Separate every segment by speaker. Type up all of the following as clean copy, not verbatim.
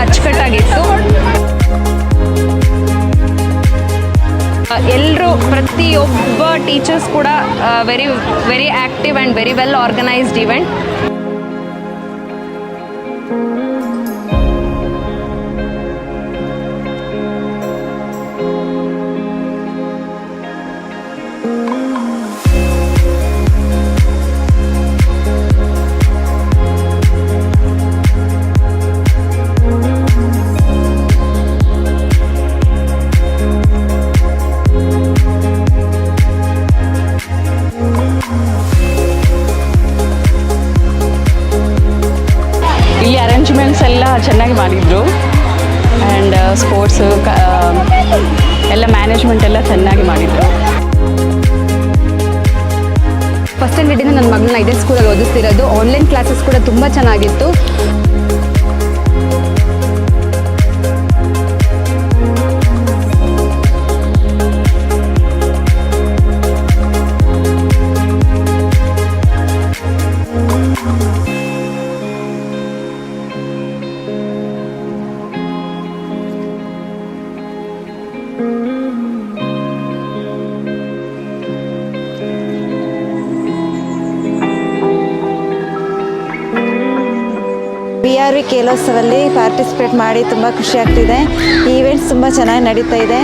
Speaker 1: ಅಚ್ಚುಕಟ್ಟಾಗಿತ್ತು. ಎಲ್ಲರೂ ಪ್ರತಿಯೊಬ್ಬ ಟೀಚರ್ಸ್ ಕೂಡ very active and very well organised event.
Speaker 2: Arrangements ಎಲ್ಲ ಚೆನ್ನಾಗಿ ಮಾಡಿದರು ಆ್ಯಂಡ್ ಸ್ಪೋರ್ಟ್ಸು ಎಲ್ಲ ಮ್ಯಾನೇಜ್ಮೆಂಟ್ ಎಲ್ಲ ಚೆನ್ನಾಗಿ ಮಾಡಿದರು.
Speaker 3: ಫಸ್ಟ್ ಸ್ಟ್ಯಾಂಡರ್ಡಿಂದ ನನ್ನ ಮಗಳನ್ನ ಇದೇ ಸ್ಕೂಲಲ್ಲಿ ಓದಿಸ್ತಿರೋದು. ಆನ್ಲೈನ್ ಕ್ಲಾಸಸ್ ಕೂಡ ತುಂಬ ಚೆನ್ನಾಗಿತ್ತು.
Speaker 4: BRV ಕೇಲೋತ್ಸವದಲ್ಲಿ ಪಾರ್ಟಿಸಿಪೇಟ್ ಮಾಡಿ ತುಂಬ ಖುಷಿ ಆಗ್ತಿದೆ. ಈ ಈವೆಂಟ್ಸ್ ತುಂಬ ಚೆನ್ನಾಗಿ ನಡೀತಾ ಇದೆ.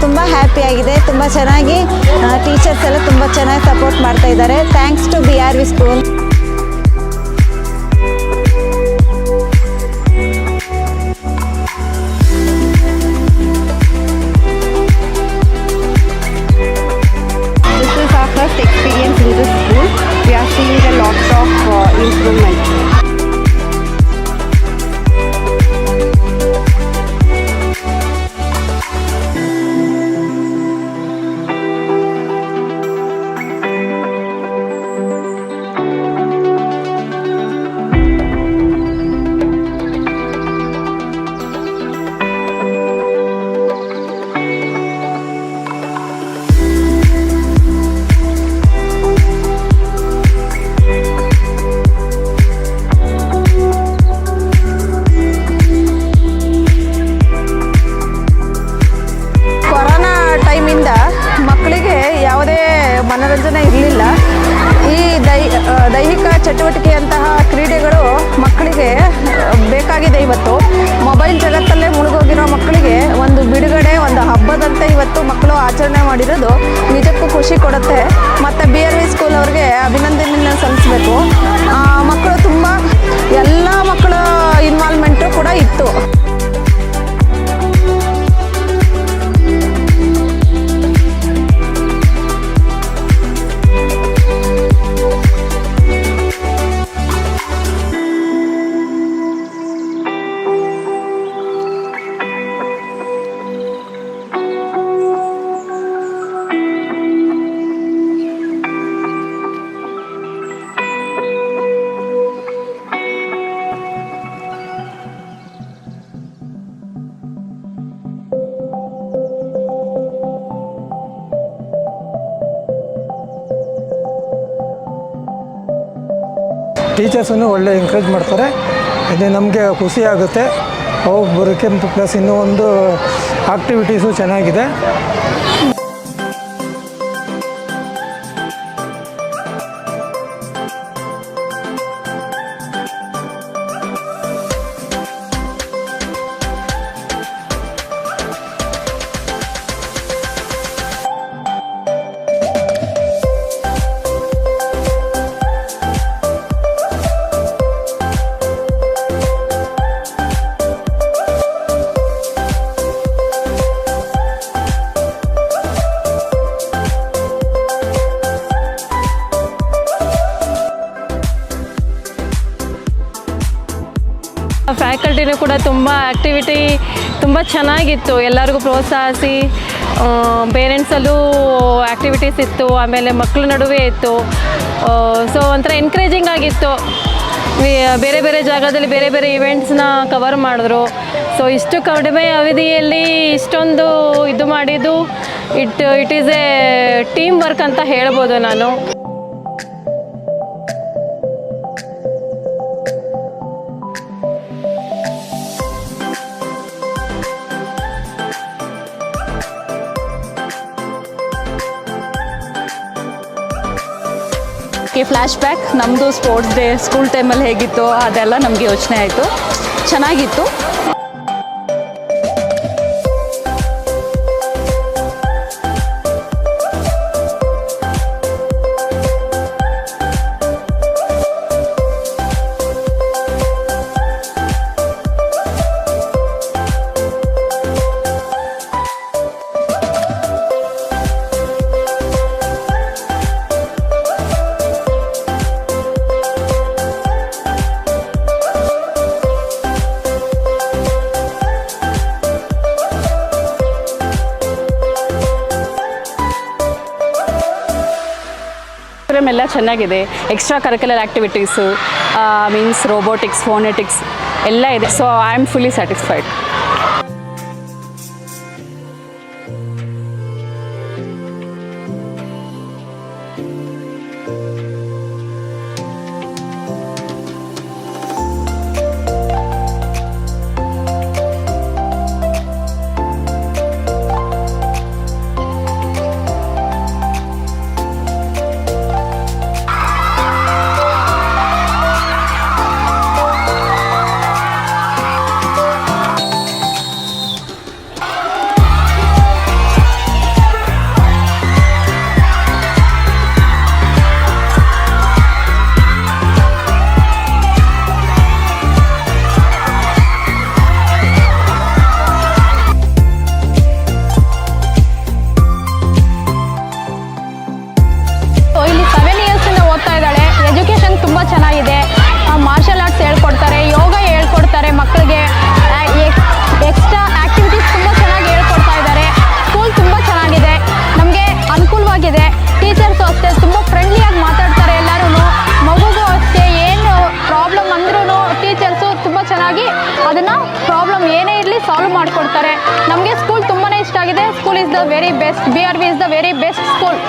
Speaker 4: ತುಂಬ ಹ್ಯಾಪಿಯಾಗಿದೆ. ತುಂಬ ಚೆನ್ನಾಗಿ ಟೀಚರ್ಸ್ ಎಲ್ಲ ತುಂಬ ಚೆನ್ನಾಗಿ ಸಪೋರ್ಟ್ ಮಾಡ್ತಾ ಇದ್ದಾರೆ. Thanks to BRV school.
Speaker 3: First experience in this school, we are seeing a lot of improvement.
Speaker 4: ಮಕ್ಕಳಿಗೆ ಯಾವುದೇ ಮನೋರಂಜನೆ ಇರಲಿಲ್ಲ. ಈ ದೈಹಿಕ ಚಟುವಟಿಕೆಯಂತಹ ಕ್ರೀಡೆಗಳು ಮಕ್ಕಳಿಗೆ ಬೇಕಾಗಿದೆ. ಇವತ್ತು ಮೊಬೈಲ್ ಜಗತ್ತಲ್ಲೇ ಮುಳುಗೋಗಿರೋ ಮಕ್ಕಳಿಗೆ ಒಂದು ಬಿಡುಗಡೆ, ಒಂದು ಹಬ್ಬದಂತೆ ಇವತ್ತು ಮಕ್ಕಳು ಆಚರಣೆ ಮಾಡಿರೋದು ನಿಜಕ್ಕೂ ಖುಷಿ ಕೊಡುತ್ತೆ. ಮತ್ತು BRV ಸ್ಕೂಲ್ ಅವ್ರಿಗೆ ಅಭಿನಂದನೆಯನ್ನು ಸಲ್ಲಿಸಬೇಕು. ಮಕ್ಕಳು ತುಂಬ ಎಲ್ಲ ಮಕ್ಕಳ ಇನ್ವಾಲ್ವ್ಮೆಂಟು ಕೂಡ ಇತ್ತು.
Speaker 5: ಟೀಚರ್ಸನ್ನು ಒಳ್ಳೆ ಎಂಕರೇಜ್ ಮಾಡ್ತಾರೆ. ಇದು ನಮಗೆ ಖುಷಿ ಆಗುತ್ತೆ ಹೋಗಿ ಬರೋಕ್ಕೆ. ಪ್ಲಸ್ ಇನ್ನೂ ಒಂದು ಆಕ್ಟಿವಿಟೀಸು ಚೆನ್ನಾಗಿದೆ.
Speaker 2: ಫ್ಯಾಕಲ್ಟಿನೂ ಕೂಡ ತುಂಬ ಆ್ಯಕ್ಟಿವಿಟಿ ತುಂಬ ಚೆನ್ನಾಗಿತ್ತು. ಎಲ್ಲರಿಗೂ ಪ್ರೋತ್ಸಾಹಿಸಿ ಪೇರೆಂಟ್ಸಲ್ಲೂ ಆ್ಯಕ್ಟಿವಿಟೀಸ್ ಇತ್ತು, ಆಮೇಲೆ ಮಕ್ಕಳ ನಡುವೆ ಇತ್ತು. ಸೊ ಒಂಥರ ಎನ್ಕರೇಜಿಂಗ್ ಆಗಿತ್ತು. ಬೇರೆ ಬೇರೆ ಜಾಗದಲ್ಲಿ ಬೇರೆ ಬೇರೆ ಇವೆಂಟ್ಸ್ನ ಕವರ್ ಮಾಡಿದ್ರು. ಸೊ ಇಷ್ಟು ಕಡಿಮೆ ಅವಧಿಯಲ್ಲಿ ಇಷ್ಟೊಂದು ಇದು ಮಾಡಿದ್ದು it is A team work ಅಂತ ಹೇಳ್ಬೋದು ನಾನು.
Speaker 6: ಫ್ಲ್ಯಾಶ್ ಬ್ಯಾಕ್ ನಮ್ಮದು ಸ್ಪೋರ್ಟ್ಸ್ ಡೇ ಸ್ಕೂಲ್ ಟೈಮಲ್ಲಿ ಹೇಗಿತ್ತು ಅದೆಲ್ಲ ನಮಗೆ ಯೋಚನೆ ಆಯಿತು, ಚೆನ್ನಾಗಿತ್ತು. ಎಲ್ಲ ಚೆನ್ನಾಗಿದೆ. Extra curricular activities means robotics, phonetics ಎಲ್ಲ ಇದೆ. So I am fully satisfied.
Speaker 2: ಚೆನ್ನಾಗಿದೆ. ಮಾರ್ಷಲ್ ಆರ್ಟ್ಸ್ ಹೇಳ್ಕೊಡ್ತಾರೆ, ಯೋಗ ಹೇಳ್ಕೊಡ್ತಾರೆ ಮಕ್ಕಳಿಗೆ, ಎಕ್ಸ್ಟ್ರಾ ಆ್ಯಕ್ಟಿವಿಟೀಸ್ ತುಂಬ ಚೆನ್ನಾಗಿ ಹೇಳ್ಕೊಡ್ತಾ ಇದ್ದಾರೆ. ಸ್ಕೂಲ್ ತುಂಬ ಚೆನ್ನಾಗಿದೆ, ನಮಗೆ ಅನುಕೂಲವಾಗಿದೆ. ಟೀಚರ್ಸು ಅಷ್ಟೇ ತುಂಬ ಫ್ರೆಂಡ್ಲಿಯಾಗಿ ಮಾತಾಡ್ತಾರೆ ಎಲ್ಲರೂ. ಮಗುಗೂ ಅಷ್ಟೇ ಏನು ಪ್ರಾಬ್ಲಮ್ ಅಂದ್ರೂ ಟೀಚರ್ಸು ತುಂಬ ಚೆನ್ನಾಗಿ ಅದನ್ನು ಪ್ರಾಬ್ಲಮ್ ಏನೇ ಇರಲಿ ಸಾಲ್ವ್ ಮಾಡಿಕೊಡ್ತಾರೆ. ನಮಗೆ ಸ್ಕೂಲ್ ತುಂಬಾ ಇಷ್ಟ ಆಗಿದೆ. School is the very best. BRV is the very best school.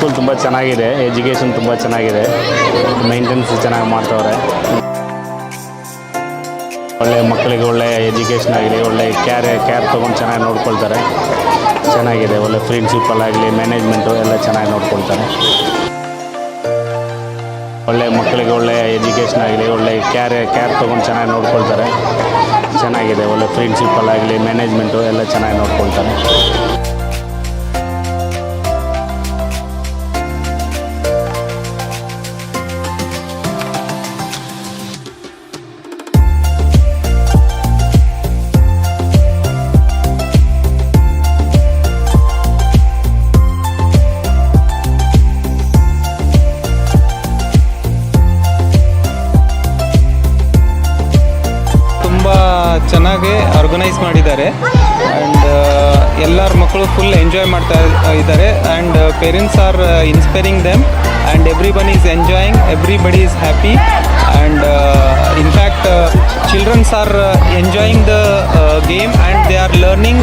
Speaker 7: School ತುಂಬ ಚೆನ್ನಾಗಿದೆ, ಎಜುಕೇಷನ್ ತುಂಬ ಚೆನ್ನಾಗಿದೆ, ಮೇಂಟೆನೆನ್ಸ್ ಚೆನ್ನಾಗಿ ಮಾಡ್ತವ್ರೆ. ಒಳ್ಳೆ ಮಕ್ಕಳಿಗೆ ಒಳ್ಳೆ ಎಜುಕೇಷನ್ ಆಗಲಿ, ಒಳ್ಳೆ ಕೇರ್ ತೊಗೊಂಡು ಚೆನ್ನಾಗಿ ನೋಡ್ಕೊಳ್ತಾರೆ. ಚೆನ್ನಾಗಿದೆ, ಒಳ್ಳೆ ಪ್ರಿನ್ಸಿಪಲ್ ಆಗಲಿ, ಮ್ಯಾನೇಜ್ಮೆಂಟು ಎಲ್ಲ ಚೆನ್ನಾಗಿ ನೋಡ್ಕೊಳ್ತಾರೆ. ಒಳ್ಳೆ ಮಕ್ಕಳಿಗೆ ಒಳ್ಳೆ ಎಜುಕೇಷನ್ ಆಗಲಿ, ಒಳ್ಳೆ ಕೇರ್ ತೊಗೊಂಡು ಚೆನ್ನಾಗಿ ನೋಡ್ಕೊಳ್ತಾರೆ. ಚೆನ್ನಾಗಿದೆ, ಒಳ್ಳೆ ಪ್ರಿನ್ಸಿಪಲ್ ಆಗಲಿ, ಮ್ಯಾನೇಜ್ಮೆಂಟು ಎಲ್ಲ ಚೆನ್ನಾಗಿ ನೋಡ್ಕೊಳ್ತಾರೆ.
Speaker 8: ಚೆನ್ನಾಗಿ ಆರ್ಗನೈಸ್ ಮಾಡಿದ್ದಾರೆ ಆ್ಯಂಡ್ ಎಲ್ಲರ ಮಕ್ಕಳು ಫುಲ್ ಎಂಜಾಯ್ ಮಾಡ್ತಾ ಇದ್ದಾರೆ and parents are inspiring them and everybody is enjoying, everybody is happy and in fact childrens are enjoying the game and they are learning